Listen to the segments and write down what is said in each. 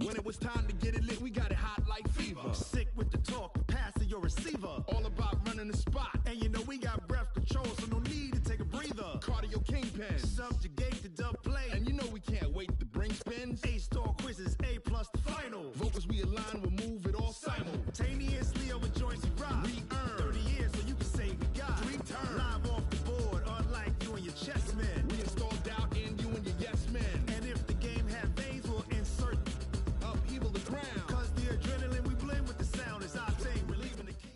When it was time to get it lit, we got it hot like fever. Sick with the talk, pass to your receiver. All about running the spot. And you know we got breath control, so no need to take a breather. Cardio kingpin. Subjugate the dub play. And you know we can't wait to bring spins. A-star quizzes, A+ the final. Vocals we align, we'll move it all simultaneously over joints we rock. We earn 30 years, so you can say we got. Return. Live off the board, unlike you and your chess men. We installed doubt in you and your yes men. And if the game had veins, we'll insert upheaval the crown. Cause the adrenaline we blend with the sound is our thing. Relieving the king.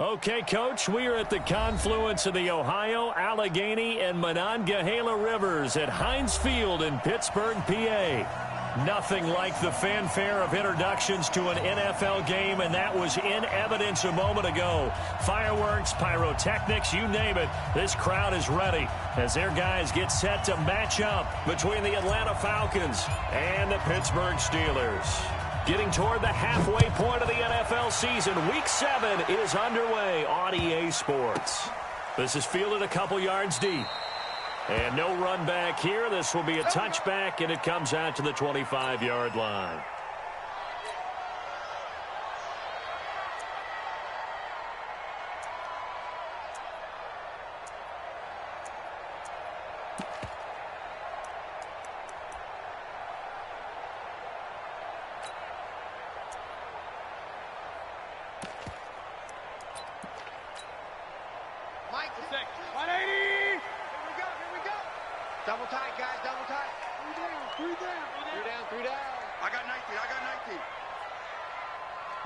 Okay, Coach, we are at the confluence of the Ohio, Allegheny, and Monongahela Rivers at Heinz Field in Pittsburgh, PA. Nothing like the fanfare of introductions to an NFL game, and that was in evidence a moment ago. Fireworks, pyrotechnics, you name it. This crowd is ready as their guys get set to match up between the Atlanta Falcons and the Pittsburgh Steelers. Getting toward the halfway point of the NFL season, Week 7 is underway on EA Sports. This is fielded a couple yards deep. And no run back here. This will be a touchback, and it comes out to the 25-yard line. Double tight, guys, double tight. Three down. I got 19.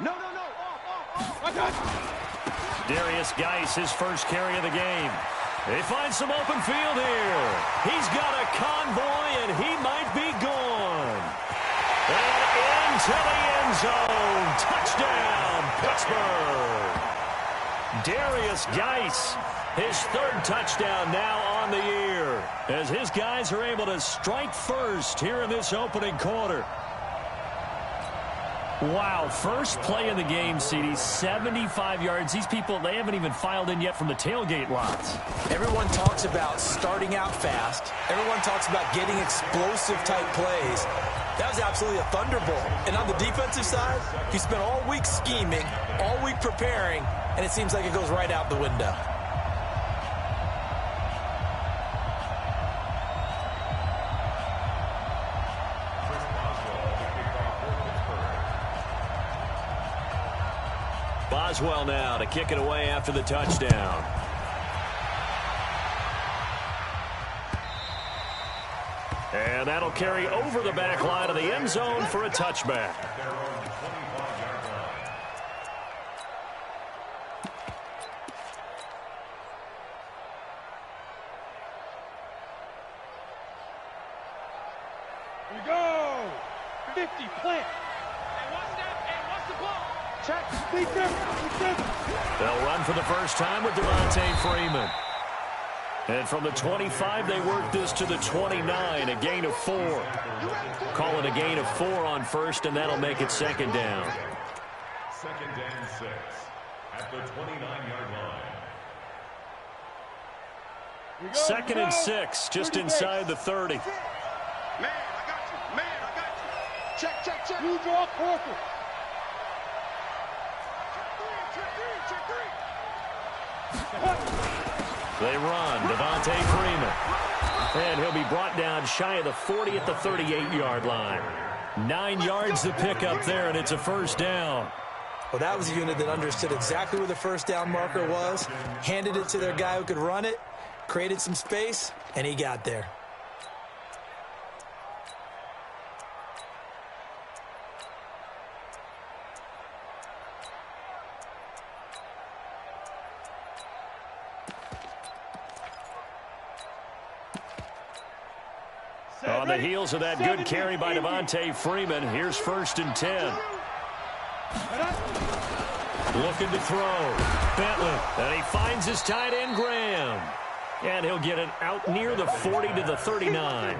No. Off. I got it. Darius Geis, his first carry of the game. They find some open field here. He's got a convoy, and he might be gone. And into the end zone. Touchdown, Pittsburgh. Darius Geis, his third touchdown now on the year, as his guys are able to strike first here in this opening quarter. Wow, first play in the game, CD, 75 yards. These people, they haven't even filed in yet from the tailgate lots. Everyone talks about starting out fast. Everyone talks about getting explosive-type plays. That was absolutely a thunderbolt. And on the defensive side, you spent all week scheming, all week preparing, and it seems like it goes right out the window. Boswell now to kick it away after the touchdown. And that'll carry over the back line of the end zone for a touchback. Here we go. 50, plant. And one step, and what's the ball? Check. They'll run for the first time with Devontae Freeman. And from the 25, they work this to the 29, a gain of 4. Call it a gain of 4 on first, and that'll make it second down. Second and 6 at the 29-yard line. Second and 6, just inside the 30. Man, I got you. Check. You draw quarter. They run, Devontae Freeman. And he'll be brought down shy of the 40 at the 38-yard line. 9 yards to pick up there, and it's a first down. Well, that was a unit that understood exactly where the first down marker was, handed it to their guy who could run it, created some space, and he got there. On the heels of that good carry by Devontae Freeman, here's first and 10. Looking to throw. Bentley, and he finds his tight end, Graham. And he'll get it out near the 40 to the 39.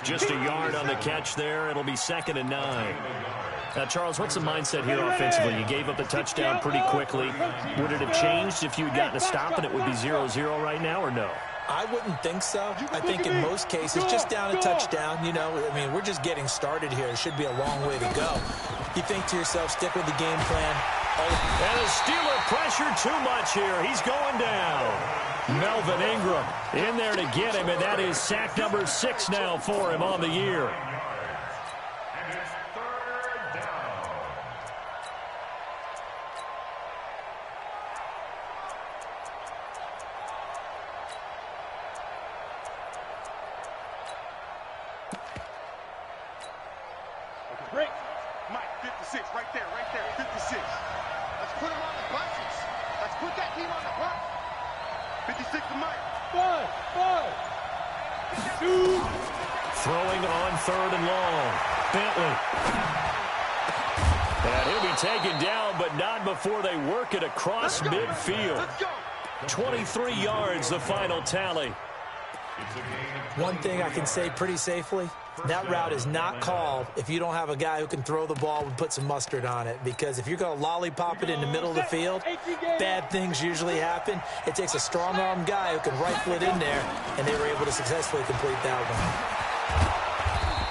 Just a yard on the catch there. It'll be second and 9. Now, Charles, what's the mindset here offensively? You gave up the touchdown pretty quickly. Would it have changed if you had gotten a stop and it would be 0-0 right now, or no? I wouldn't think so. I think in most cases, just down a touchdown, you know, I mean, we're just getting started here. It should be a long way to go. You think to yourself, stick with the game plan. And the Steeler pressure too much here. He's going down. Melvin Ingram in there to get him, and that is sack number 6 now for him on the year. Break. Mike, 56, right there, 56. Let's put him on the bunches. Let's put that team on the bunch. 56 to Mike. 2. Throwing on 3rd and long. Bentley. And he'll be taken down, but not before they work it across midfield. Let's go. 23 yards, the final tally. One thing I can say pretty safely, that route is not called if you don't have a guy who can throw the ball and put some mustard on it. Because if you're going to lollipop it in the middle of the field, bad things usually happen. It takes a strong-arm guy who can rifle it in there, and they were able to successfully complete that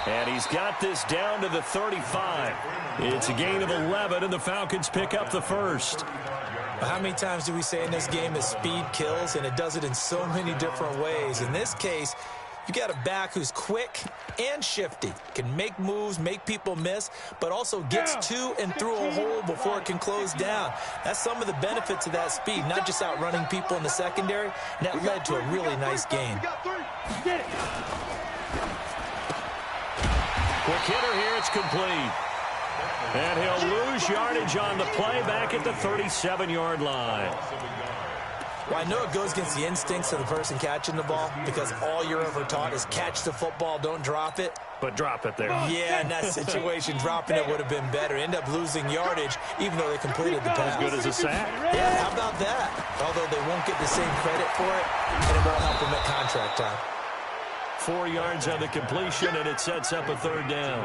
one. And he's got this down to the 35. It's a gain of 11, and the Falcons pick up the first. How many times do we say in this game that speed kills, and it does it in so many different ways? In this case, you got a back who's quick and shifty, can make moves, make people miss, but also gets to and through a hole before it can close down. That's some of the benefits of that speed, not just outrunning people in the secondary, and that led to a really nice game. Quick hitter here, it's complete. And he'll lose yardage on the play back at the 37-yard line. Well, I know it goes against the instincts of the person catching the ball because all you're ever taught is catch the football, don't drop it. But drop it there. Yeah, in that situation, dropping it would have been better. End up losing yardage, even though they completed the pass. As good as a sack. Yeah, how about that? Although they won't get the same credit for it, and it won't help them at contract time. 4 yards on the completion, and it sets up a 3rd down.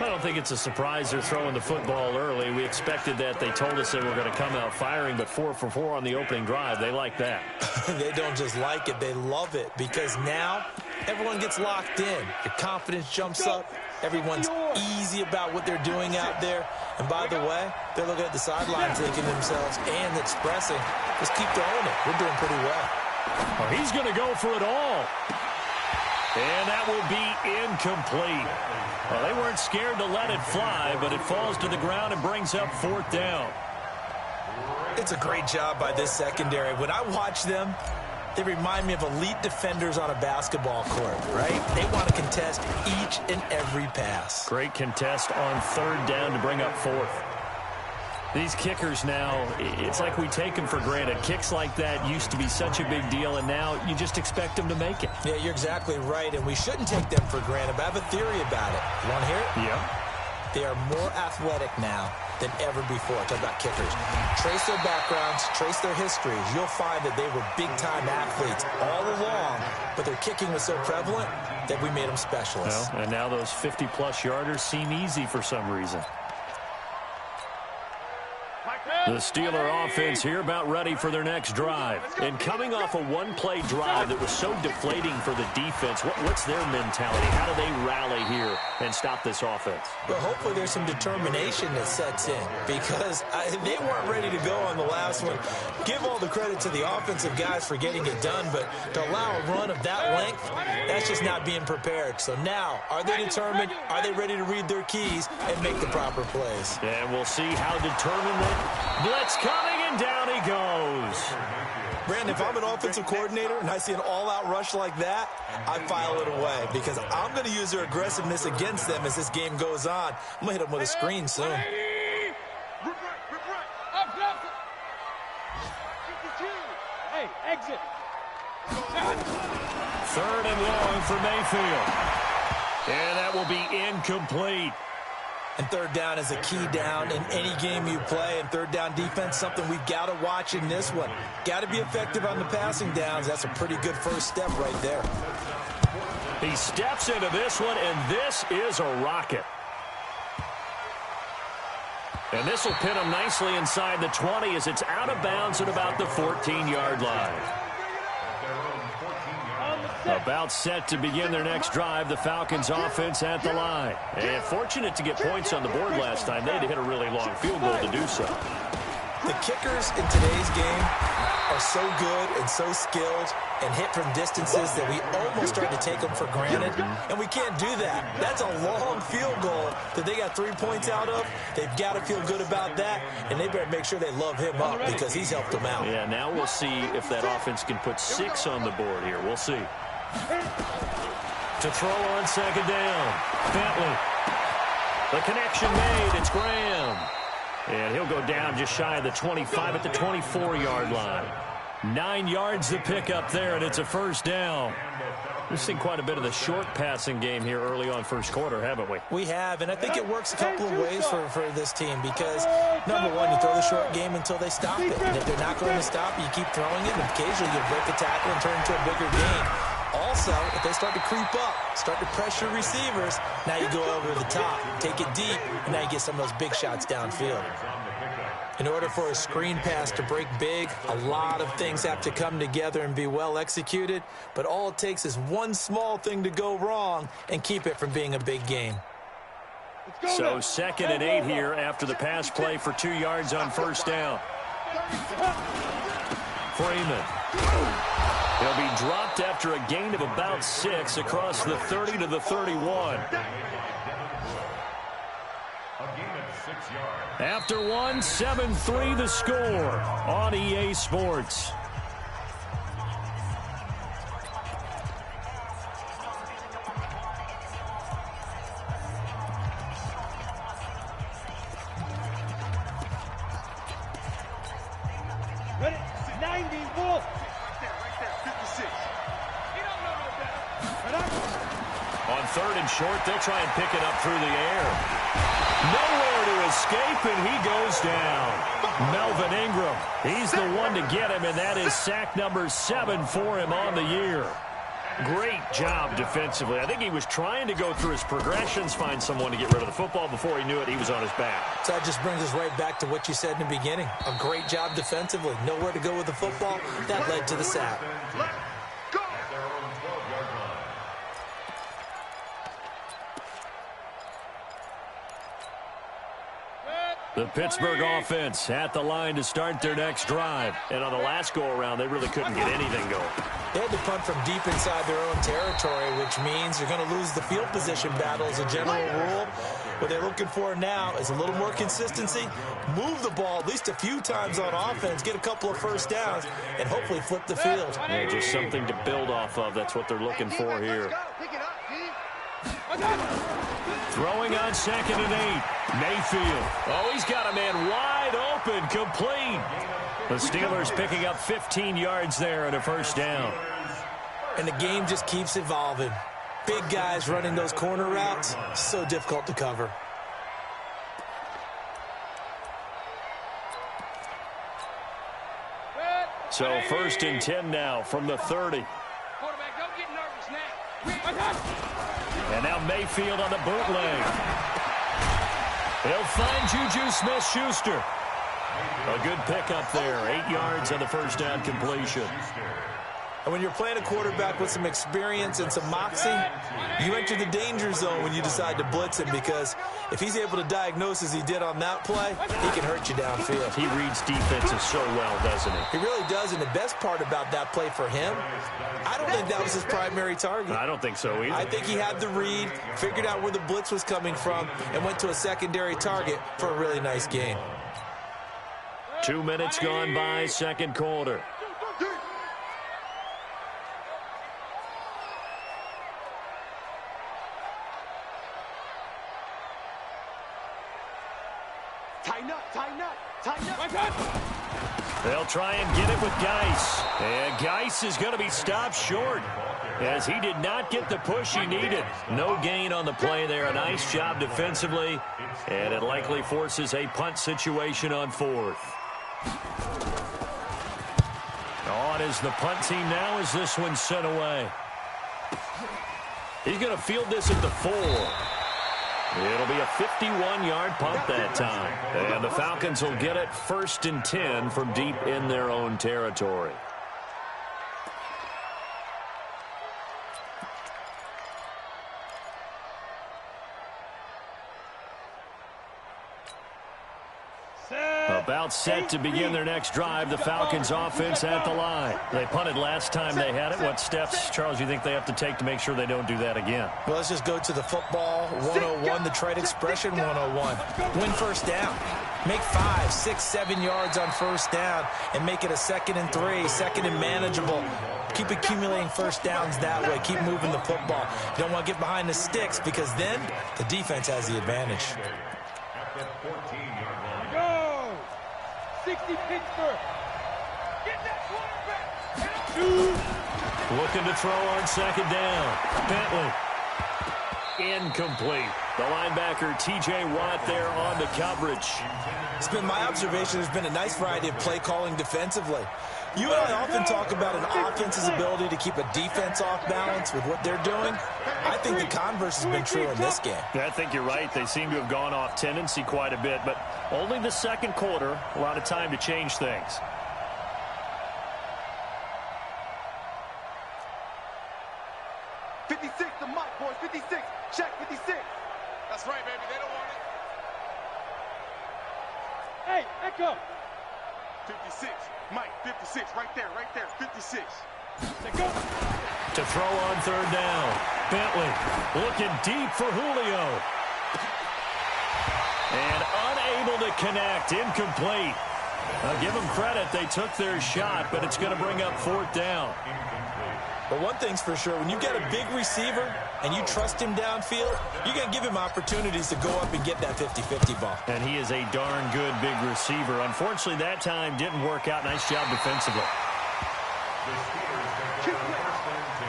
I don't think it's a surprise they're throwing the football early. We expected that. They told us they were going to come out firing, but 4 for 4 on the opening drive. They like that. They don't just like it, they love it, because now everyone gets locked in. Your confidence jumps up. Everyone's easy about what they're doing out there. And by the way, they're looking at the sideline thinking to themselves and expressing, just keep throwing it. We're doing pretty well. Oh, he's going to go for it all. And that will be incomplete. Well, they weren't scared to let it fly, but it falls to the ground and brings up 4th down. It's a great job by this secondary. When I watch them, they remind me of elite defenders on a basketball court, right? They want to contest each and every pass. Great contest on 3rd down to bring up 4th. These kickers now, it's like we take them for granted. Kicks like that used to be such a big deal, and now you just expect them to make it. Yeah, you're exactly right, and we shouldn't take them for granted, but I have a theory about it. You want to hear it? Yeah. They are more athletic now than ever before. Talk about kickers. Trace their backgrounds, trace their histories. You'll find that they were big-time athletes all along, but their kicking was so prevalent that we made them specialists. Well, and now those 50-plus yarders seem easy for some reason. The Steeler offense here about ready for their next drive. And coming off a one-play drive that was so deflating for the defense, what's their mentality? How do they rally here and stop this offense? Well, hopefully there's some determination that sets in because they weren't ready to go on the last one. Give all the credit to the offensive guys for getting it done, but to allow a run of that length, that's just not being prepared. So now, are they determined? Are they ready to read their keys and make the proper plays? And we'll see how determined they... Blitz coming, and down he goes. Brandon, if I'm an offensive coordinator and I see an all-out rush like that, I file it away because I'm going to use their aggressiveness against them as this game goes on. I'm going to hit them with a screen soon. Hey, exit. 3rd and long for Mayfield. And that will be incomplete. And 3rd down is a key down in any game you play. And 3rd down defense, something we've got to watch in this one. Got to be effective on the passing downs. That's a pretty good first step right there. He steps into this one, and this is a rocket. And this will pin him nicely inside the 20 as it's out of bounds at about the 14-yard line. About set to begin their next drive, the Falcons offense at the line. And fortunate to get points on the board last time. They had to hit a really long field goal to do so. The kickers in today's game are so good and so skilled and hit from distances that we almost start to take them for granted, and we can't do that. That's a long field goal that they got 3 points out of. They've got to feel good about that, and they better make sure they love him up because he's helped them out. Yeah, now we'll see if that offense can put 6 on the board here. We'll see. To throw on second down, Bentley. The connection made. It's Graham. And he'll go down just shy of the 25 at the 24-yard line. 9 yards to pick up there, and it's a first down. We've seen quite a bit of the short passing game here early on first quarter, haven't we? We have, and I think it works a couple of ways for this team because, number one, you throw the short game until they stop it. And if they're not going to stop, you keep throwing it, and occasionally you'll break a tackle and turn into a bigger game. Also, if they start to creep up, start to pressure receivers, now you go over the top, take it deep, and now you get some of those big shots downfield. In order for a screen pass to break big, a lot of things have to come together and be well executed, but all it takes is one small thing to go wrong and keep it from being a big game. So 2nd and 8 here after the pass play for 2 yards on first down. Freeman. He'll be dropped after a gain of about 6 across the 30 to the 31. After 1, 7-3 the score on EA Sports. Ready? 90, Wolf. Right there, 56. He don't know no better. On 3rd and short, they'll try and pick it up through the air. Nowhere to escape, and he goes down. Melvin Ingram, he's the one to get him, and that is sack number 7 for him on the year. Great job defensively. I think he was trying to go through his progressions, find someone to get rid of the football. Before he knew it, he was on his back. So that just brings us right back to what you said in the beginning. A great job defensively. Nowhere to go with the football. That led to the sack. The Pittsburgh offense at the line to start their next drive. And on the last go-around, they really couldn't get anything going. They had to punt from deep inside their own territory, which means you're going to lose the field position battle as a general rule. What they're looking for now is a little more consistency, move the ball at least a few times on offense, get a couple of first downs, and hopefully flip the field. Yeah, just something to build off of. That's what they're looking for here. Throwing on 2nd and 8. Mayfield. Oh, he's got a man wide open, complete. The Steelers picking up 15 yards there and a first down. And the game just keeps evolving. Big guys running those corner routes, so difficult to cover. So 1st and 10 now from the 30. Quarterback, don't get nervous now. And now Mayfield on the bootleg. He'll find Juju Smith-Schuster. A good pickup there. 8 yards on the first down completion. And when you're playing a quarterback with some experience and some moxie, you enter the danger zone when you decide to blitz him, because if he's able to diagnose as he did on that play, he can hurt you downfield. He reads defenses so well, doesn't he? He really does, and the best part about that play for him, I don't think that was his primary target. I don't think so either. I think he had the read, figured out where the blitz was coming from, and went to a secondary target for a really nice gain. 2 minutes gone by, second quarter. Tighten up, tighten up, tighten up. They'll try and get it with Geis. And Geis is going to be stopped short, as he did not get the push he needed. No gain on the play there. A nice job defensively, and it likely forces a punt situation on 4th. On is the punt team now as this one's sent away. He's going to field this at the 4. It'll be a 51-yard punt that time. And the Falcons will get it 1st and 10 from deep in their own territory. timeout set to begin their next drive. The Falcons offense at the line. They punted last time they had it. What steps, Charles, you think they have to take to make sure they don't do that again? Well, let's just go to the football 101, the trade expression 101. Win first down. Make 5, 6, 7 yards on first down and make it a 2nd and 3, 2nd and manageable. Keep accumulating first downs that way. Keep moving the football. You don't want to get behind the sticks because then the defense has the advantage. Go! 60 Pittsburgh. Get that quarterback. Looking to throw on second down. Bentley. Incomplete. The linebacker, T.J. Watt, there on the coverage. It's been my observation there's been a nice variety of play calling defensively. You and I often talk about an offense's ability to keep a defense off balance with what they're doing. I think the converse has been true in this game. I think you're right. They seem to have gone off tendency quite a bit, but only the second quarter. A lot of time to change things. The Mike boys, 56. Check 56. That's right, baby. They don't want it. Hey, Echo. 56. Mike, 56. Right there, 56. Let's go. To throw on third down. Bentley looking deep for Julio. And unable to connect. Incomplete. I'll give them credit. They took their shot, but it's going to bring up fourth down. But one thing's for sure, when you've got a big receiver and you trust him downfield, you're going to give him opportunities to go up and get that 50-50 ball. And he is a darn good big receiver. Unfortunately, that time didn't work out. Nice job defensively. The Steelers take the first and 10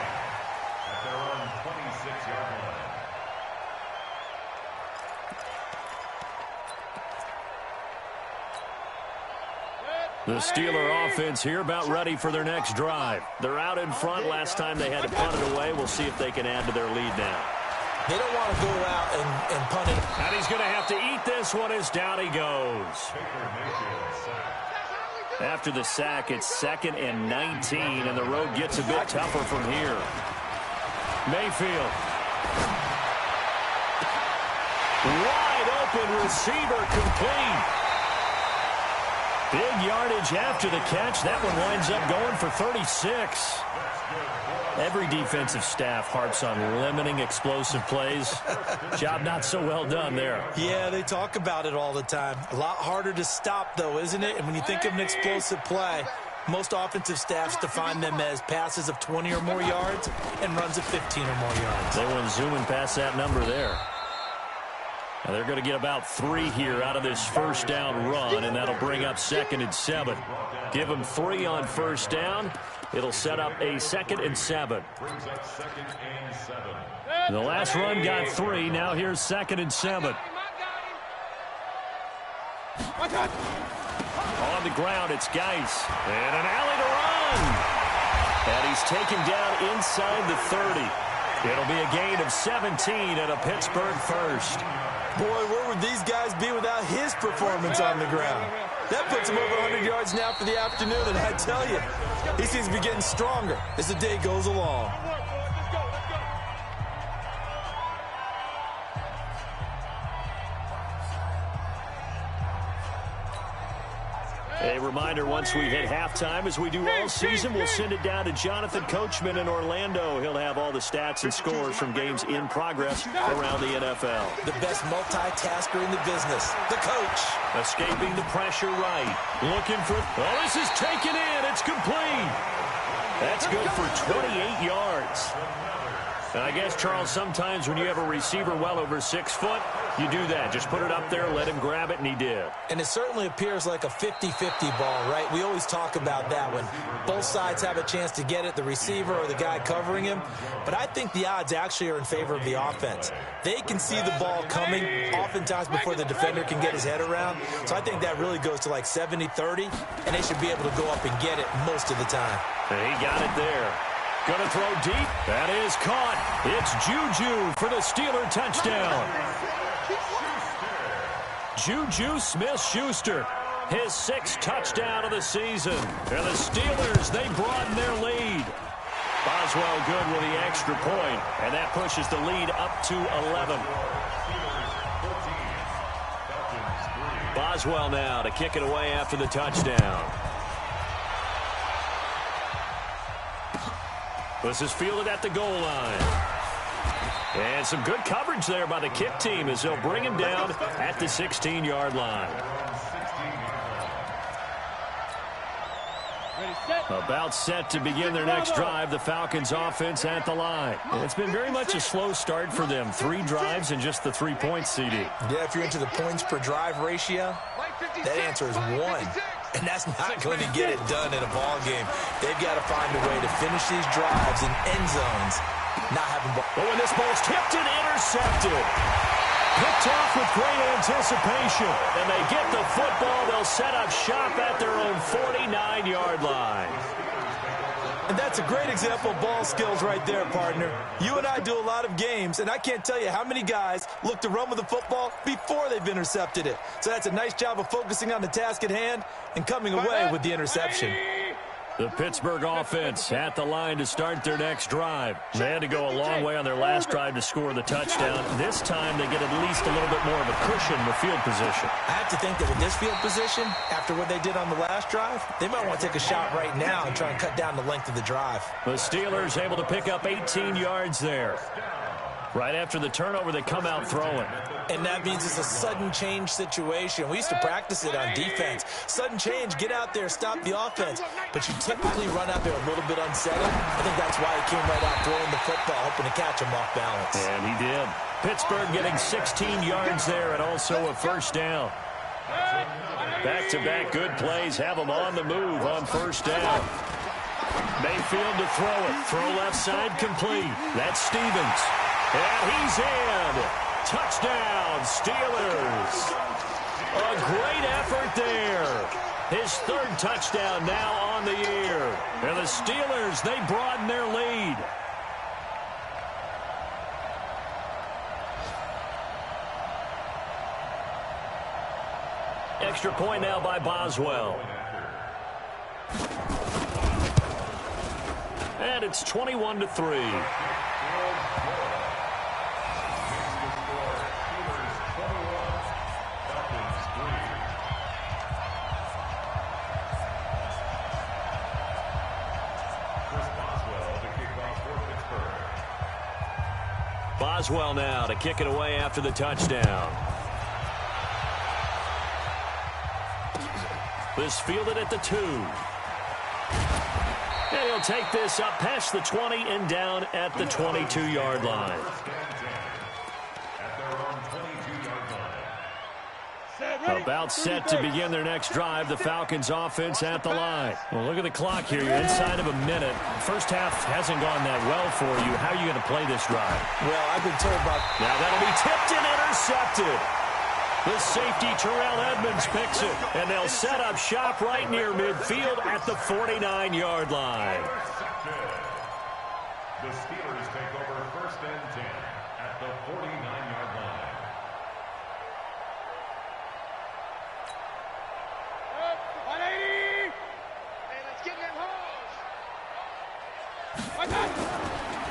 at their own 26-yard line. The Steeler offense here about ready for their next drive. They're out in front. Last time they had to punt it away. We'll see if they can add to their lead now. They don't want to go out and punt it. And he's going to have to eat this one as down he goes. After the sack, it's 2nd and 19, and the road gets a bit tougher from here. Mayfield. Wide open receiver complete. Big yardage after the catch. That one winds up going for 36. Every defensive staff harps on limiting explosive plays. Job not so well done there. Yeah, they talk about it all the time. A lot harder to stop, though, isn't it? And when you think of an explosive play, most offensive staffs define them as passes of 20 or more yards and runs of 15 or more yards. They went zooming past that number there. Now they're going to get about 3 here out of this first down run, and that'll bring up 2nd and 7. Give them 3 on first down. It'll set up a 2nd and 7. The last run got 3. Now here's 2nd and 7. On the ground, it's Geis. And an alley to run. And he's taken down inside the 30. It'll be a gain of 17 and a Pittsburgh first. Boy, where would these guys be without his performance on the ground? That puts him over 100 yards now for the afternoon, and I tell you, he seems to be getting stronger as the day goes along. A reminder, once we hit halftime, as we do all season, we'll send it down to Jonathan Coachman in Orlando. He'll have all the stats and scores from games in progress around the NFL. The best multitasker in the business, the coach. Escaping the pressure right. Looking for... Oh, this is taken in. It's complete. That's good for 28 yards. And I guess, Charles, sometimes when you have a receiver well over 6 foot, you do that. Just put it up there, let him grab it, and he did. And it certainly appears like a 50-50 ball, right? We always talk about that when both sides have a chance to get it, the receiver or the guy covering him. But I think the odds actually are in favor of the offense. They can see the ball coming oftentimes before the defender can get his head around. So I think that really goes to like 70-30, and they should be able to go up and get it most of the time. And he got it there. Going to throw deep. That is caught. It's Juju for the Steeler touchdown. Juju Smith-Schuster, his 6th touchdown of the season. And the Steelers, they broaden their lead. Boswell good with the extra point, and that pushes the lead up to 11. Boswell now to kick it away after the touchdown. This is fielded at the goal line. And some good coverage there by the kick team as they'll bring him down at the 16-yard line. About set to begin their next drive, the Falcons offense at the line. It's been very much a slow start for them. 3 drives and just the 3 points, CD. Yeah, if you're into the points per drive ratio, that answer is 1. And that's not going to get it done in a ball game. They've got to find a way to finish these drives in end zones, not having ball. Oh, and this ball's tipped and intercepted. Picked off with great anticipation. And they get the football. They'll set up shop at their own 49-yard line. And that's a great example of ball skills right there, partner. You and I do a lot of games, and I can't tell you how many guys look to run with the football before they've intercepted it. So that's a nice job of focusing on the task at hand and coming away with the interception. The Pittsburgh offense at the line to start their next drive. They had to go a long way on their last drive to score the touchdown. This time they get at least a little bit more of a cushion with field position. I have to think that with this field position, after what they did on the last drive, they might want to take a shot right now and try and cut down the length of the drive. The Steelers able to pick up 18 yards there. Right after the turnover, they come out throwing. And that means it's a sudden change situation. We used to practice it on defense. Sudden change, get out there, stop the offense. But you typically run out there a little bit unsettled. I think that's why he came right out throwing the football, hoping to catch him off balance. And he did. Pittsburgh getting 16 yards there and also a first down. Back-to-back good plays have them on the move on first down. Mayfield to throw it. Throw left side complete. That's Stevens. And he's in. Touchdown, Steelers. A great effort there. His 3rd touchdown now on the year. And the Steelers, they broaden their lead. Extra point now by Boswell. And it's 21-3. Boswell now to kick it away after the touchdown. This fielded at the 2. And he'll take this up past the 20 and down at the 22-yard line. About set to begin their next drive, the Falcons offense at the line. Well, look at the clock here. You're inside of a minute. First half hasn't gone that well for you. How are you going to play this drive? Well, I've been told about... Now that'll be tipped and intercepted. The safety, Terrell Edmonds, picks it. And they'll set up shop right near midfield at the 49-yard line. The Steelers take over 1st and 10 at the 49-yard line.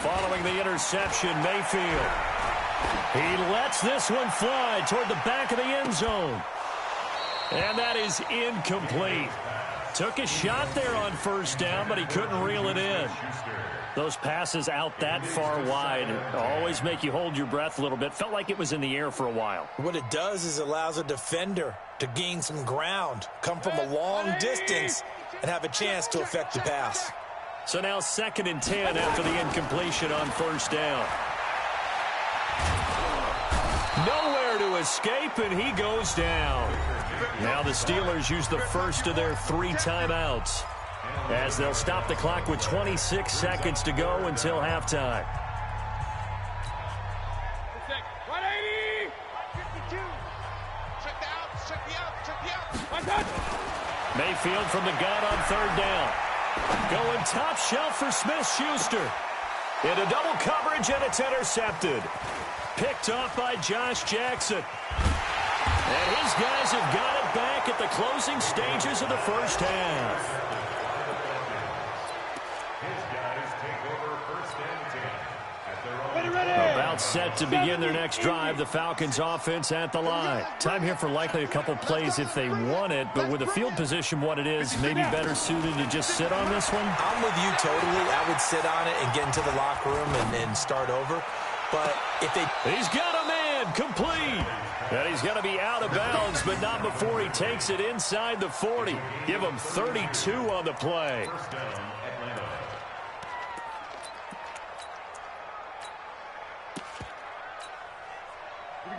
Following the interception, Mayfield. He lets this one fly toward the back of the end zone. And that is incomplete. Took a shot there on first down, but he couldn't reel it in. Those passes out that far wide always make you hold your breath a little bit. Felt like it was in the air for a while. What it does is allows a defender to gain some ground, come from a long distance, and have a chance to affect the pass. So now 2nd and 10 after the incompletion on first down. Nowhere to escape, and he goes down. Now the Steelers use the first of their 3 timeouts as they'll stop the clock with 26 seconds to go until halftime. 180! 52! Check the out! Mayfield from the gun on 3rd down. Going top shelf for Smith-Schuster. Into double coverage, and it's intercepted. Picked off by Josh Jackson. And his guys have got it back at the closing stages of the first half. His guys take over 1st and 10 at their own. About set to begin their next drive, the Falcons offense at the line. Time here for likely a couple plays if they want it, but with the field position what it is, maybe better suited to just sit on this one? I'm with you totally. I would sit on it and get into the locker room and start over. But if they... He's got a man, complete. And he's going to be out of bounds, but not before he takes it inside the 40. Give him 32 on the play.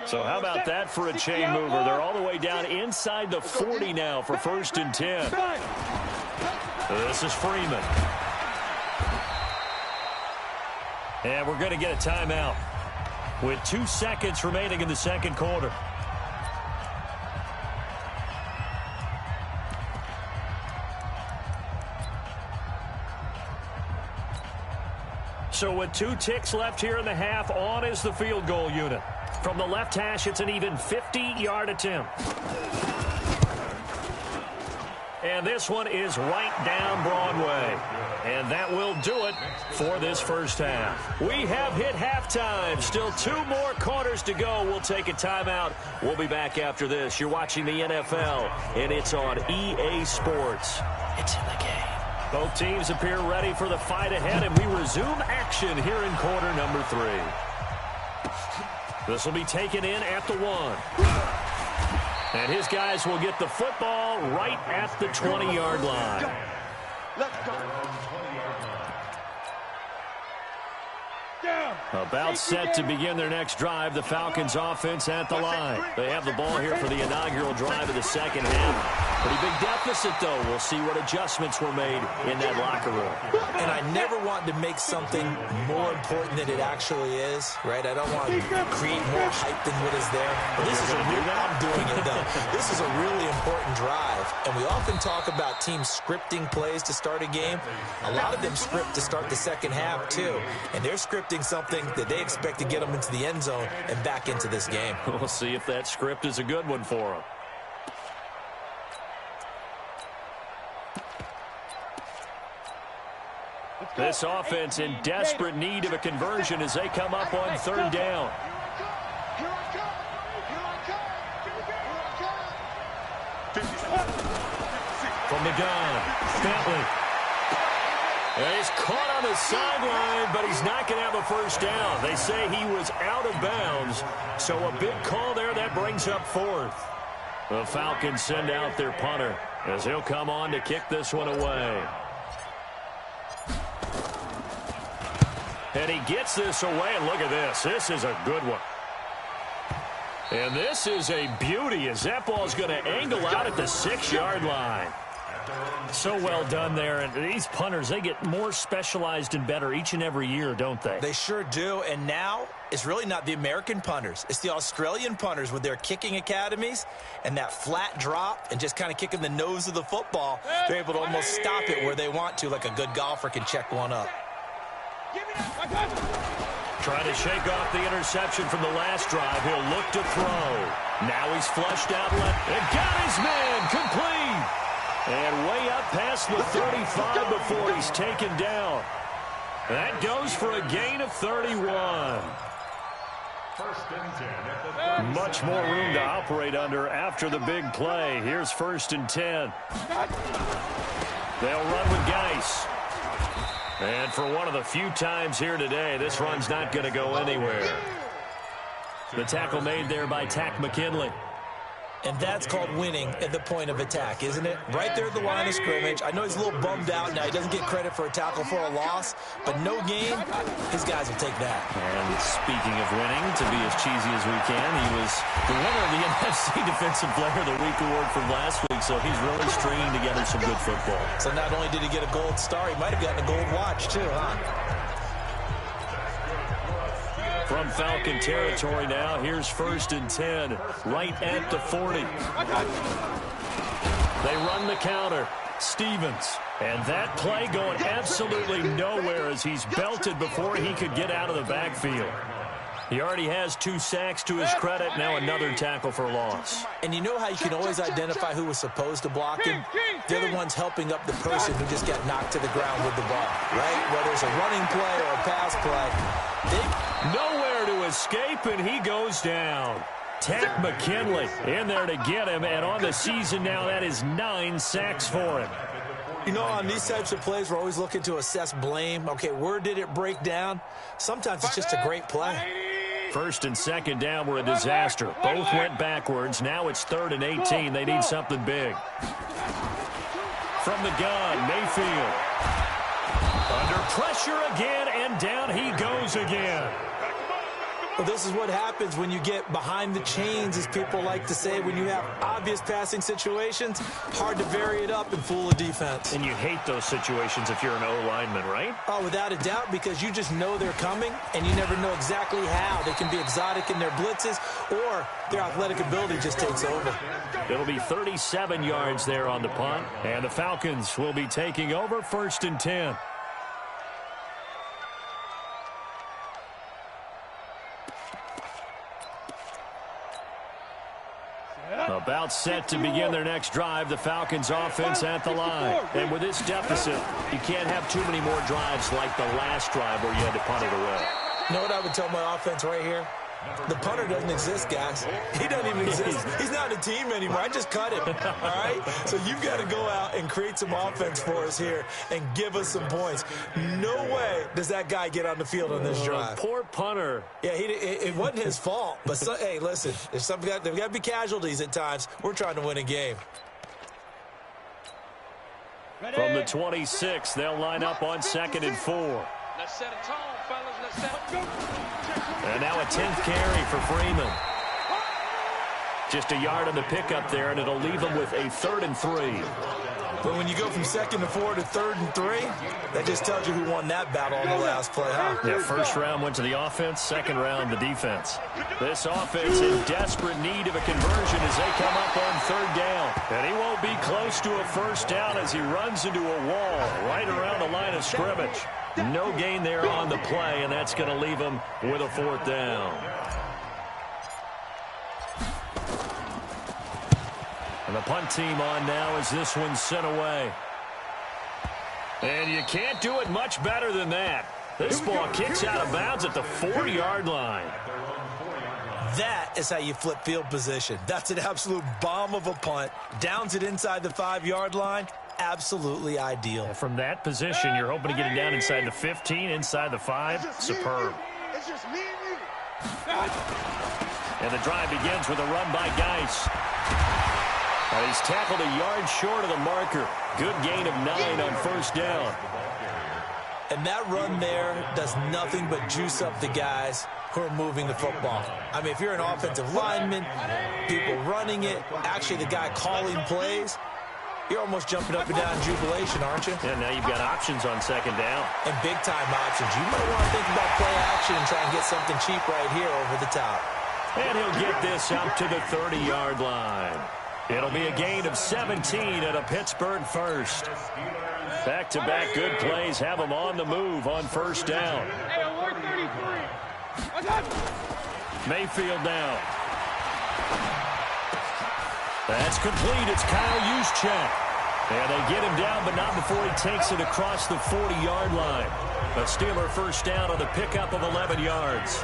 So how about that for a chain mover? They're all the way down inside the 40 now for 1st and 10. This is Freeman. And we're going to get a timeout with 2 seconds remaining in the second quarter. So with 2 ticks left here in the half, on is the field goal unit. From the left hash, it's an even 50-yard attempt. And this one is right down Broadway. And that will do it for this first half. We have hit halftime. Still 2 more quarters to go. We'll take a timeout. We'll be back after this. You're watching the NFL, and it's on EA Sports. It's in the game. Both teams appear ready for the fight ahead, and we resume action here in quarter number 3. This will be taken in at the 1. And his guys will get the football right at the 20-yard line. Let's go. About set to begin their next drive, the Falcons offense at the line. They have the ball here for the inaugural drive of the second half. Pretty big deficit, though. We'll see what adjustments were made in that locker room. And I never want to make something more important than it actually is, right? I don't want to create more hype than what is there. But this is a real, I'm doing it, though. This is a really important drive. And we often talk about teams scripting plays to start a game. A lot of them script to start the second half, too. And they're scripting something that they expect to get them into the end zone and back into this game. We'll see if that script is a good one for them. This offense in desperate need of a conversion as they come up on 3rd down. From the gun, Bentley. And he's caught on the sideline, but he's not going to have a first down. They say he was out of bounds, so a big call there that brings up 4th. The Falcons send out their punter as he'll come on to kick this one away. And he gets this away, and look at this. This is a good one. And this is a beauty as that ball's going to angle out at the 6-yard line. So well done there. And these punters, they get more specialized and better each and every year, don't they? They sure do. And now it's really not the American punters. It's the Australian punters with their kicking academies and that flat drop and just kind of kicking the nose of the football. They're able to almost stop it where they want to, like a good golfer can check one up. Trying to shake off the interception from the last drive. He'll look to throw. Now he's flushed out left and got his man complete. And way up past the 35 before he's taken down. That goes for a gain of 31. Much more room to operate under after the big play. Here's 1st and 10. They'll run with Geis. And for one of the few times here today, this run's not going to go anywhere. The tackle made there by Tack McKinley. And that's called winning at the point of attack, isn't it? Right there at the line of scrimmage. I know he's a little bummed out now. He doesn't get credit for a tackle for a loss, but no gain, his guys will take that. And speaking of winning, to be as cheesy as we can, he was the winner of the NFC Defensive Player of the Week award from last week, so he's really stringing together some good football. So not only did he get a gold star, he might have gotten a gold watch too, huh? From Falcon territory now, here's 1st and 10, right at the 40. They run the counter. Stevens. And that play going absolutely nowhere as he's belted before he could get out of the backfield. He already has 2 sacks to his credit. Now another tackle for loss. And you know how you can always identify who was supposed to block him? They're the ones helping up the person who just got knocked to the ground with the ball, right? Whether it's a running play or a pass play. Nowhere Nowhere to escape, and he goes down. Tack McKinley in there to get him, and on the season now, that is 9 sacks for him. You know, on these types of plays, we're always looking to assess blame. Okay, where did it break down? Sometimes it's just a great play. First and second down were a disaster. Both went backwards. Now it's 3rd and 18. They need something big. From the gun, Mayfield. Under pressure again, and down he goes again. Well, this is what happens when you get behind the chains, as people like to say. When you have obvious passing situations, hard to vary it up and fool a defense. And you hate those situations if you're an O-lineman, right? Oh, without a doubt, because you just know they're coming, and you never know exactly how. They can be exotic in their blitzes, or their athletic ability just takes over. It'll be 37 yards there on the punt, and the Falcons will be taking over 1st and 10. About set to begin their next drive, the Falcons offense at the line. And with this deficit, you can't have too many more drives like the last drive where you had to punt it away. You know what I would tell my offense right here? The punter doesn't exist, guys. He doesn't even exist. He's not a team anymore. I just cut him, all right? So you've got to go out and create some offense for us here and give us some points. No way does that guy get on the field on this drive. Poor punter. Yeah, it wasn't his fault. But, hey, listen, there's got to be casualties at times. We're trying to win a game. From the 26, they'll line up on 2nd and 4. Let's set a tone, fellas. Let's set a tone. And now a 10th carry for Freeman. Just a yard on the pickup there, and it'll leave him with a 3rd and 3. But when you go from 2nd and 4 to 3rd and 3, that just tells you who won that battle on the last play, huh? Yeah, first round went to the offense, second round the defense. This offense in desperate need of a conversion as they come up on 3rd down. And he won't be close to a 1st down as he runs into a wall right around the line of scrimmage. No gain there on the play, and that's going to leave him with a 4th down. And the punt team on now as this one's sent away. And you can't do it much better than that. This ball kicks out of bounds at the 4-yard line. That is how you flip field position. That's an absolute bomb of a punt. Downs it inside the 5-yard line. Absolutely ideal. And from that position, you're hoping to get it down inside the 15, inside the 5. Superb. It's just me and you. And the drive begins with a run by Geis. He's tackled a yard short of the marker. Good gain of 9 on 1st down. And that run there does nothing but juice up the guys who are moving the football. I mean, if you're an offensive lineman, people running it, actually the guy calling plays, you're almost jumping up and down in jubilation, aren't you? Yeah, now you've got options on 2nd down. And big-time options. You might want to think about play action and try and get something cheap right here over the top. And he'll get this up to the 30-yard line. It'll be a gain of 17 at a Pittsburgh 1st. Back-to-back good plays have them on the move on 1st down. Hey, alert 33. Mayfield down. That's complete. It's Kyle Juszczyk. And they get him down, but not before he takes it across the 40-yard line. A Steeler 1st down on the pickup of 11 yards.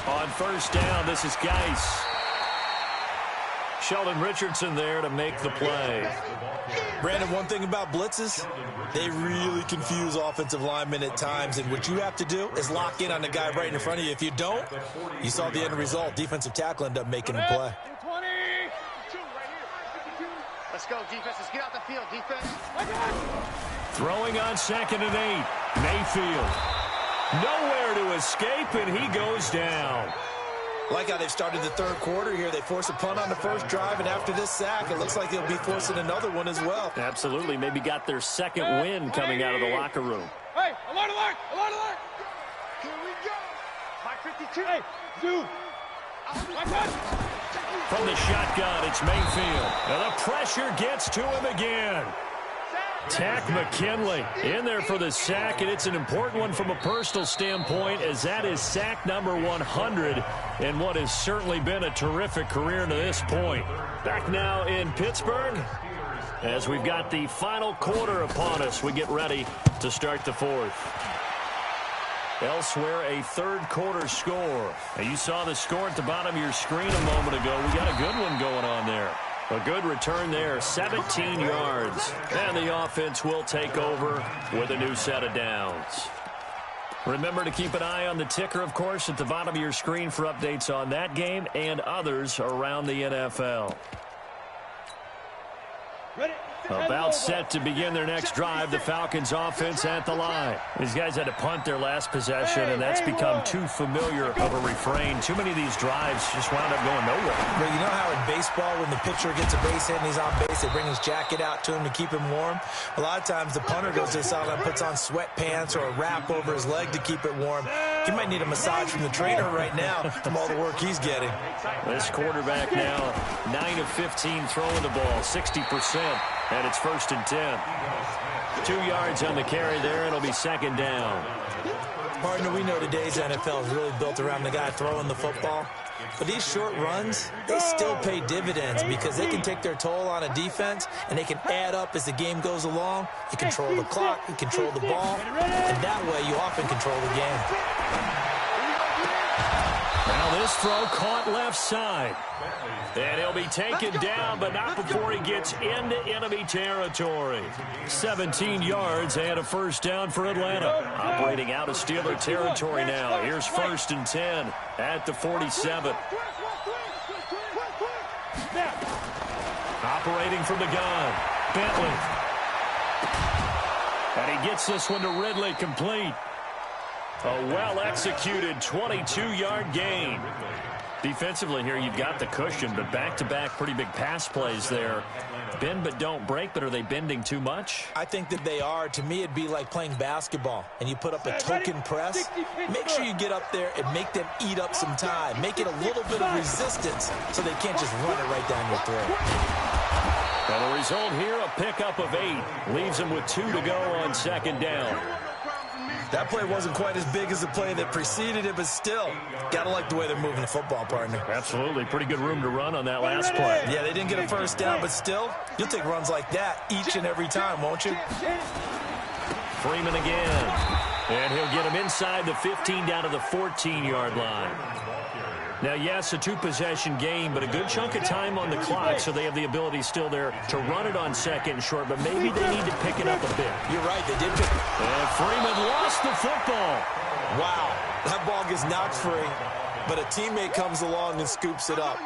On 1st down, this is Geis. Sheldon Richardson there to make the play. Brandon, one thing about blitzes, they really confuse offensive linemen at times, and what you have to do is lock in on the guy right in front of you. If you don't, you saw the end result. Defensive tackle ended up making the play. 20. Let's go, defense. Let's get out the field, defense. Throwing on 2nd and 8. Mayfield. Nowhere to escape, and he goes down. Like how they've started the 3rd quarter here. They force a punt on the 1st drive, and after this sack, it looks like they'll be forcing another one as well. Absolutely. Maybe got their 2nd win coming out of the locker room. Hey, alert, alert, alert, alert. Here we go. My 52. Hey, Zoo. From the shotgun, it's Mayfield. And the pressure gets to him again. Tack McKinley in there for the sack, and it's an important one from a personal standpoint, as that is sack number 100 in what has certainly been a terrific career to this point. Back now in Pittsburgh, As we've got the final quarter upon us, we get ready to start the fourth. Elsewhere, a third quarter score. Now, you saw the score at the bottom of your screen a moment ago. We got a good one going on there. A good return there, 17 yards. And the offense will take over with a new set of downs. Remember to keep an eye on the ticker, of course, at the bottom of your screen for updates on that game and others around the NFL. About set to begin their next drive, the Falcons offense at the line. These guys had to punt their last possession, and that's become too familiar of a refrain. Too many of these drives just wound up going nowhere. Well, you know how in baseball, when the pitcher gets a base hit and he's on base, they bring his jacket out to him to keep him warm? A lot of times the punter goes to the sideline, puts on sweatpants or a wrap over his leg to keep it warm. He might need a massage from the trainer right now from all the work he's getting. This quarterback now, 9 of 15 throwing the ball, 60%. And it's 1st and 10. 2 yards on the carry there. It'll be second down. Partner, we know today's NFL is really built around the guy throwing the football. But these short runs, they still pay dividends because they can take their toll on a defense and they can add up as the game goes along. You control the clock, you control the ball, and that way you often control the game. Now this throw caught left side. And he'll be taken down, but not before he gets into enemy territory. 17 yards and a first down for Atlanta. Operating out of Steeler territory now. Here's 1st and 10 at the 47. Operating from the gun, Bentley. And he gets this one to Ridley, complete. A well-executed 22-yard gain. Defensively here, you've got the cushion, but back-to-back pretty big pass plays there. Bend but don't break, but are they bending too much? I think that they are. To me, it'd be like playing basketball, and you put up a token press. Make sure you get up there and make them eat up some time. Make it a little bit of resistance so they can't just run it right down your throat. And the result here, a pickup of 8. Leaves them with 2 to go on second down. That play wasn't quite as big as the play that preceded it, but still, got to like the way they're moving the football, partner. Absolutely. Pretty good room to run on that last play. Yeah, they didn't get a first down, but still, you'll take runs like that each and every time, won't you? Freeman again. And he'll get him inside the 15 down to the 14-yard line. Now, yes, a 2-possession game, but a good chunk of time on the clock, so they have the ability still there to run it on second and short, but maybe they need to pick it up a bit. You're right, they did pick it. And Freeman lost the football. Wow, that ball gets knocked free, but a teammate comes along and scoops it up.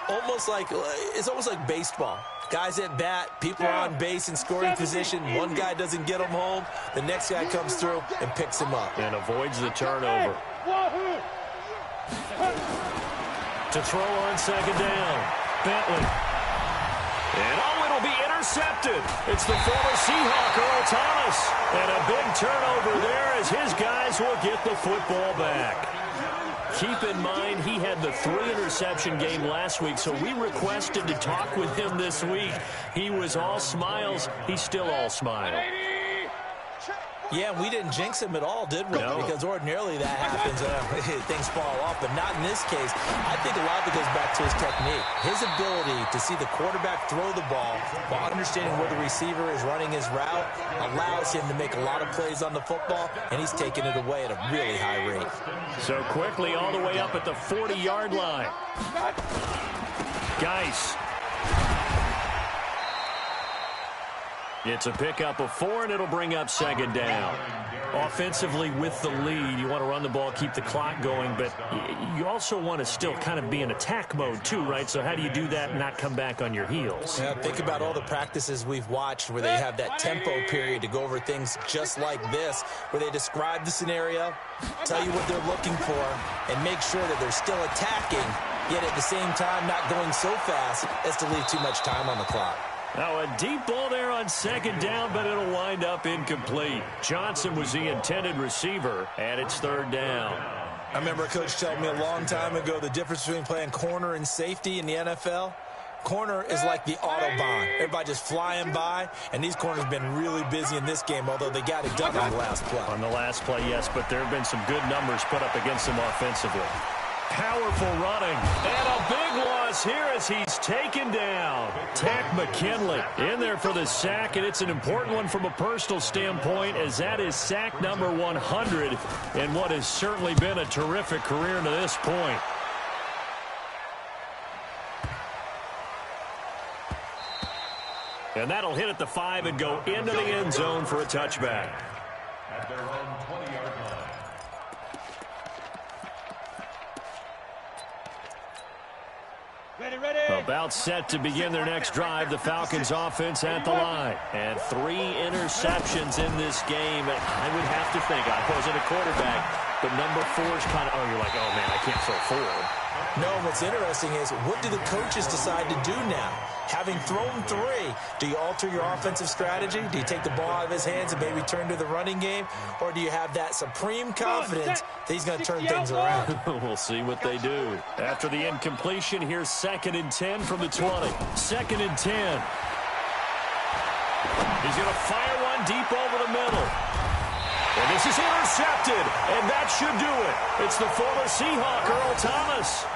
It's almost like baseball. Guys at bat, people are on base in scoring position. One guy doesn't get him home. The next guy comes through and picks him up. And avoids the turnover. To throw on second down, Bentley. And it'll be intercepted. It's the former Seahawk, Earl Thomas. And a big turnover there as his guys will get the football back. Keep in mind, he had the 3-interception game last week, so we requested to talk with him this week. He was all smiles. He's still all smile. Yeah, we didn't jinx him at all, did we? No. Because ordinarily that happens. Things fall off, but not in this case. I think a lot of it goes back to his technique. His ability to see the quarterback throw the ball while understanding where the receiver is running his route allows him to make a lot of plays on the football, and he's taking it away at a really high rate. So quickly all the way up at the 40-yard line. Geis. It's a pickup of 4, and it'll bring up second down. Offensively with the lead, you want to run the ball, keep the clock going, but you also want to still kind of be in attack mode too, right? So how do you do that and not come back on your heels? Yeah, think about all the practices we've watched where they have that tempo period to go over things just like this, where they describe the scenario, tell you what they're looking for, and make sure that they're still attacking, yet at the same time not going so fast as to leave too much time on the clock. Now a deep ball there on second down, but it'll wind up incomplete. Johnson was the intended receiver, and it's third down. I remember a coach telling me a long time ago the difference between playing corner and safety in the NFL. Corner is like the Autobahn. Everybody just flying by, and these corners have been really busy in this game, although they got it done on the last play. On the last play, yes, but there have been some good numbers put up against them offensively. Powerful running, and a big loss here as he's taken down. Tack McKinley in there for the sack, and it's an important one from a personal standpoint, as that is sack number 100 in what has certainly been a terrific career to this point. And that'll hit at the 5 and go into the end zone for a touchback. At their own 20-yard line. About set to begin their next drive, the Falcons offense at the line. And 3 interceptions in this game. I would have to think, I wasn't a quarterback, but number 4 is kind of, oh, you're like, oh, man, I can't throw 4. No, what's interesting is, what do the coaches decide to do now? Having thrown 3, do you alter your offensive strategy? Do you take the ball out of his hands and maybe turn to the running game? Or do you have that supreme confidence that he's going to turn things around? We'll see what they do. After the incompletion, here's 2nd and 10 from the 20. 2nd and 10. He's going to fire one deep over the middle. And this is intercepted, and that should do it. It's the former Seahawk, Earl Thomas.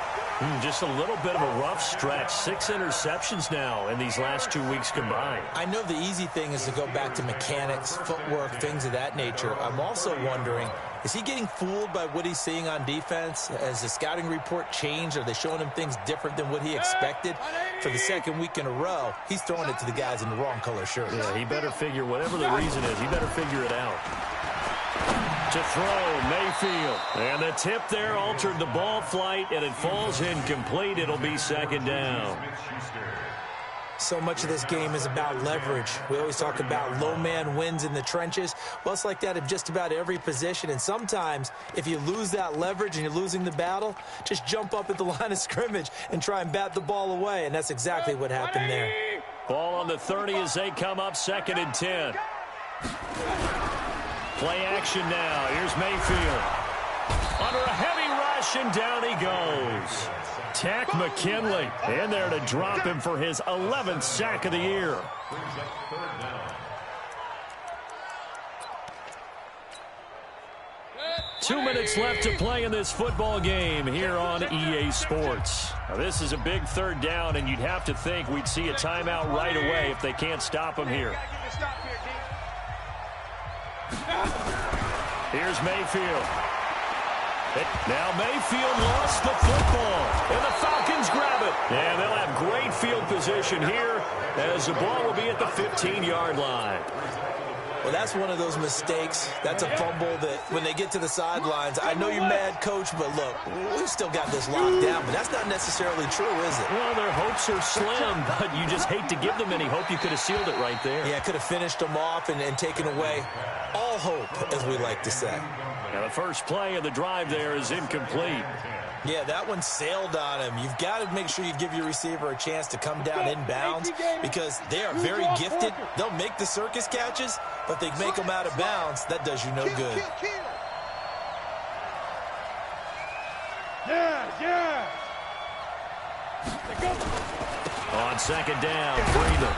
Just a little bit of a rough stretch. 6 interceptions now in these last 2 weeks combined. I know the easy thing is to go back to mechanics, footwork, things of that nature. I'm also wondering, is he getting fooled by what he's seeing on defense? Has the scouting report changed? Are they showing him things different than what he expected? For the 2nd week in a row, he's throwing it to the guys in the wrong color shirts. Yeah, he better figure, whatever the reason is, he better figure it out. To throw, Mayfield. And the tip there altered the ball flight, and it falls incomplete. It'll be 2nd down. So much of this game is about leverage. We always talk about low man wins in the trenches. Well, it's like that in just about every position. And sometimes, if you lose that leverage and you're losing the battle, just jump up at the line of scrimmage and try and bat the ball away. And that's exactly what happened there. Ball on the 30 as they come up, 2nd and 10. Play action now. Here's Mayfield. Under a heavy rush, and down he goes. Tack McKinley in there to drop him for his 11th sack of the year. 2 minutes left to play in this football game here on EA Sports. Now, this is a big 3rd down, and you'd have to think we'd see a timeout right away if they can't stop him here. Here's Mayfield. Now Mayfield lost the football, and the Falcons grab it. And they'll have great field position here as the ball will be at the 15-yard line. Well, that's one of those mistakes. That's a fumble that when they get to the sidelines, I know you're mad, Coach, but look, we've still got this locked down. But that's not necessarily true, is it? Well, their hopes are slim, but you just hate to give them any hope. You could have sealed it right there. Yeah, could have finished them off and taken away all hope, as we like to say. Now, the first play of the drive there is incomplete. Yeah, that one sailed on him. You've got to make sure you give your receiver a chance to come down inbounds because they are very gifted. They'll make the circus catches, but they make them out of bounds. That does you no good. On 2nd down, Freeman.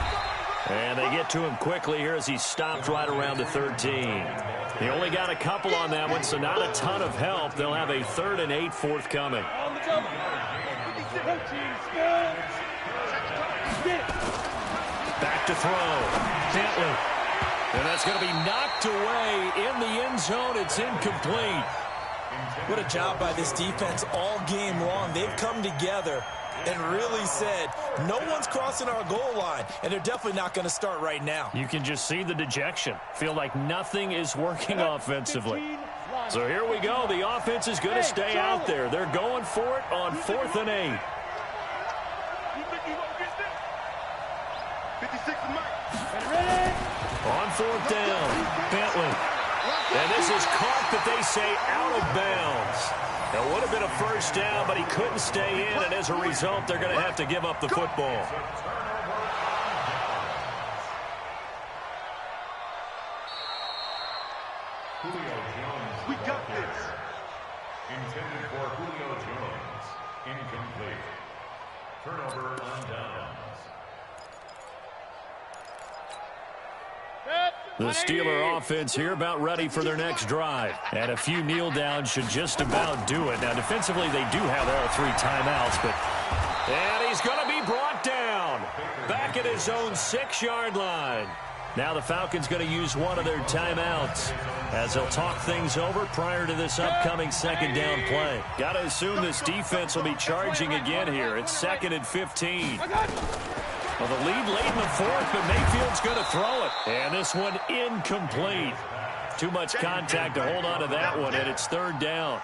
And they get to him quickly here as he stopped right around the 13. He only got a couple on that one, so not a ton of help. They'll have a 3rd and 8 forthcoming. Back to throw. Bentley. And that's going to be knocked away in the end zone. It's incomplete. What a job by this defense all game long. They've come together and really said, no one's crossing our goal line, and they're definitely not going to start right now. You can just see the dejection. Feel like nothing is working offensively. So here we go. The offense is going to stay out there. They're going for it on 4th and 8. On 4th down, Bentley. And this is caught, but they say out of bounds. That would have been a 1st down, but he couldn't stay in, and as a result, they're going to have to give up the football. Julio Jones. We got this. Intended for Julio Jones. Incomplete. Turnover on downs. The Steeler offense here about ready for their next drive. And a few kneel downs should just about do it. Now, defensively, they do have all 3 timeouts, but And he's going to be brought down. Back at his own 6-yard line. Now the Falcons going to use one of their timeouts as they'll talk things over prior to this upcoming second down play. Got to assume this defense will be charging again here. It's 2nd and 15. Well, the lead late in the 4th, but Mayfield's going to throw it. And this one incomplete. Too much contact to hold on to that one, and it's 3rd down.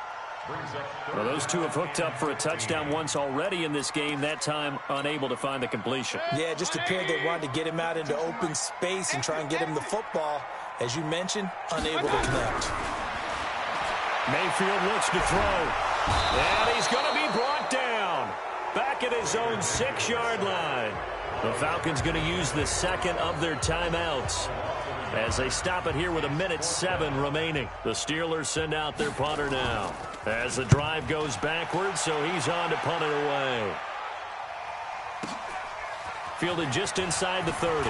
Well, those two have hooked up for a touchdown once already in this game, that time unable to find the completion. Yeah, it just appeared they wanted to get him out into open space and try and get him the football. As you mentioned, unable to connect. Mayfield looks to throw. And he's going to be brought down. Back at his own 6-yard line. The Falcons going to use the second of their timeouts as they stop it here with 1:07 remaining. The Steelers send out their punter now as the drive goes backwards, so he's on to punt it away. Fielded just inside the 30.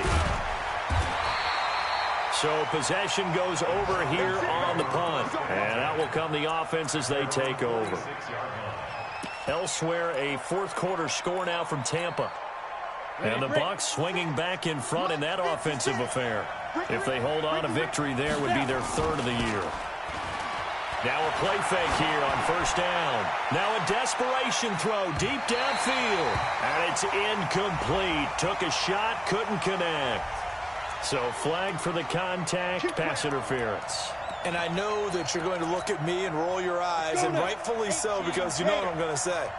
So possession goes over here on the punt. And out will come the offense as they take over. Elsewhere, a 4th quarter score now from Tampa. And the Bucs swinging back in front in that offensive affair. If they hold on, a victory there would be their 3rd of the year. Now a play fake here on 1st down. Now a desperation throw deep downfield. And it's incomplete. Took a shot, couldn't connect. So flag for the contact, pass interference. And I know that you're going to look at me and roll your eyes, and rightfully so, because you know what I'm going to say.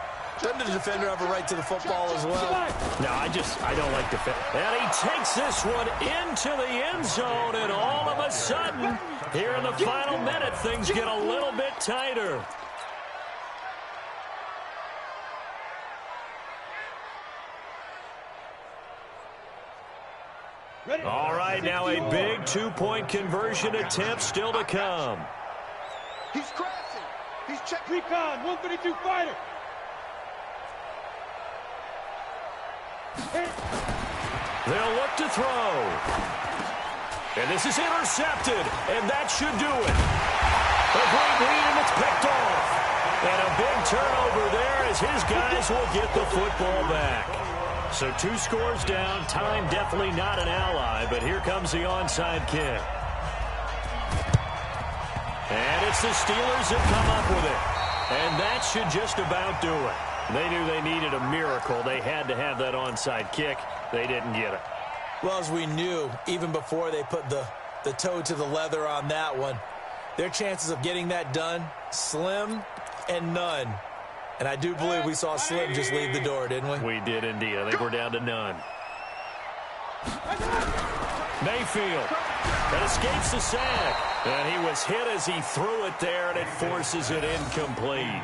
Doesn't the defender have a right to the football as well? No, I don't like defend. And he takes this one into the end zone, and all of a sudden, here in the final minute, things get a little bit tighter. All right, now a big 2-point conversion attempt still to come. He's crashing. He's checking. Recon, 132 fighter. They'll look to throw. And this is intercepted, and that should do it. A great lead, and it's picked off. And a big turnover there as his guys will get the football back. So 2 scores down. Time definitely not an ally, but here comes the onside kick. And it's the Steelers that come up with it. And that should just about do it. They knew they needed a miracle. They had to have that onside kick. They didn't get it. Well, as we knew, even before they put the toe to the leather on that one, their chances of getting that done, slim and none. And I do believe we saw Slim just leave the door, didn't we? We did indeed. I think we're down to none. Mayfield that escapes the sack. And he was hit as he threw it there, and it forces it incomplete.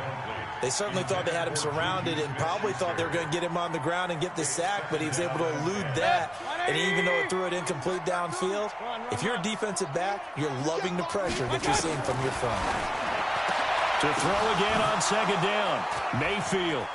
They certainly thought they had him surrounded and probably thought they were going to get him on the ground and get the sack, but he was able to elude that. And even though it threw it incomplete downfield, if you're a defensive back, you're loving the pressure that you're seeing from your front. To throw again on 2nd down, Mayfield.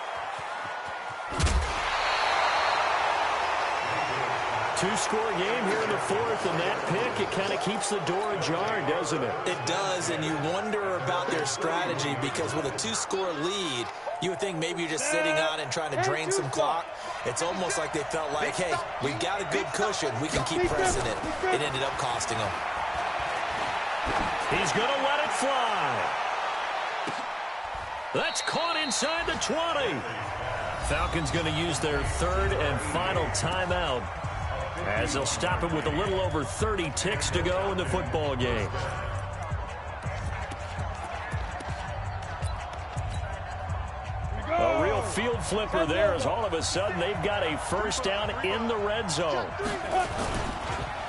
2-score game here in the 4th, and that pick, it kind of keeps the door ajar, doesn't it? It does, and you wonder about their strategy because with a 2-score lead, you would think maybe you're just sitting on and trying to drain some clock. It's almost like they felt like, hey, we've got a good cushion. We can keep pressing it. It ended up costing them. He's going to let it fly. That's caught inside the 20. Falcons going to use their 3rd and final timeout as they'll stop it with a little over 30 ticks to go in the football game. A real field flipper there as all of a sudden they've got a 1st down in the red zone.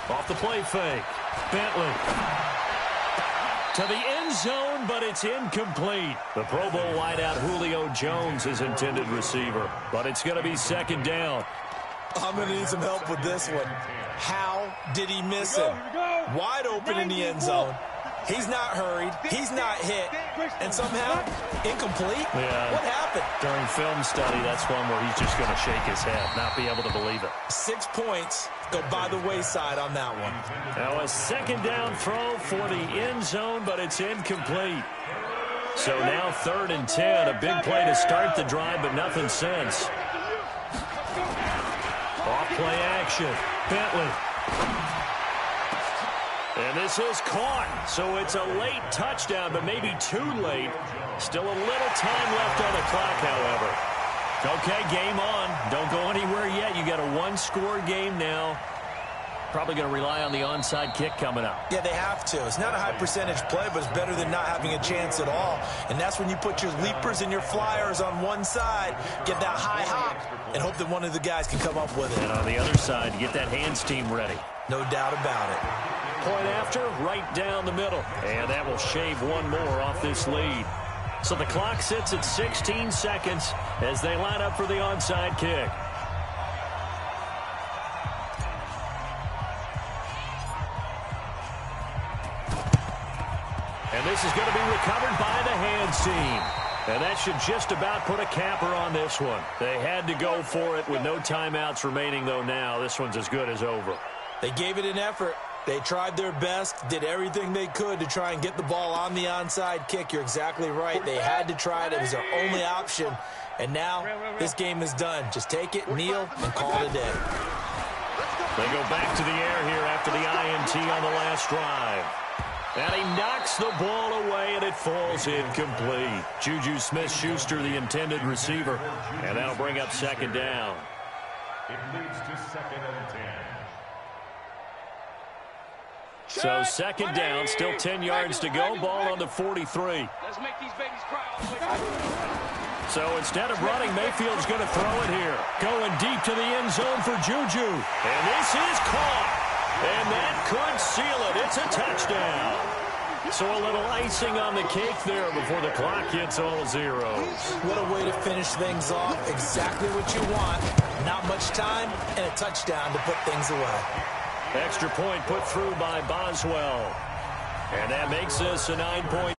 Off the play fake. Bentley. To the end zone, but it's incomplete. The Pro Bowl wideout Julio Jones is intended receiver, but it's going to be 2nd down. I'm going to need some help with this one. How did he miss him? Wide open in the end zone. He's not hurried. He's not hit. And somehow, incomplete? Yeah. What happened? During film study, that's one where he's just going to shake his head, not be able to believe it. 6 points go by the wayside on that one. Now a 2nd down throw for the end zone, but it's incomplete. So now 3rd and 10, a big play to start the drive, but nothing since. Off play action. Bentley. And this is caught. So it's a late touchdown, but maybe too late. Still a little time left on the clock, however. Okay, game on. Don't go anywhere yet. You got a one-score game now. Probably going to rely on the onside kick coming up. Yeah, they have to. It's not a high percentage play, but it's better than not having a chance at all. And that's when you put your leapers and your flyers on one side, get that high hop, and hope that one of the guys can come up with it. And on the other side, get that hands team ready. No doubt about it. Point after, right down the middle. And that will shave one more off this lead. So the clock sits at 16 seconds as they line up for the onside kick. And this is going to be recovered by the hands team. And that should just about put a capper on this one. They had to go for it with no timeouts remaining, though now. This one's as good as over. They gave it an effort. They tried their best, did everything they could to try and get the ball on the onside kick. You're exactly right. They had to try it. It was their only option. And now this game is done. Just take it, kneel, and call it a day. They go back to the air here after the INT on the last drive. And he knocks the ball away, and it falls incomplete. Juju Smith-Schuster, the intended receiver. And that'll bring up second down. It leads to 2nd and 10. So second down, still 10 yards to go. Ball on the 43. Let's make these babies cry all the way. So instead of running, Mayfield's going to throw it here. Going deep to the end zone for Juju. And this is caught. And that could seal it. It's a touchdown. So a little icing on the cake there before the clock hits all zeros. What a way to finish things off. Exactly what you want. Not much time and a touchdown to put things away. Extra point put through by Boswell. And that makes this a 9-point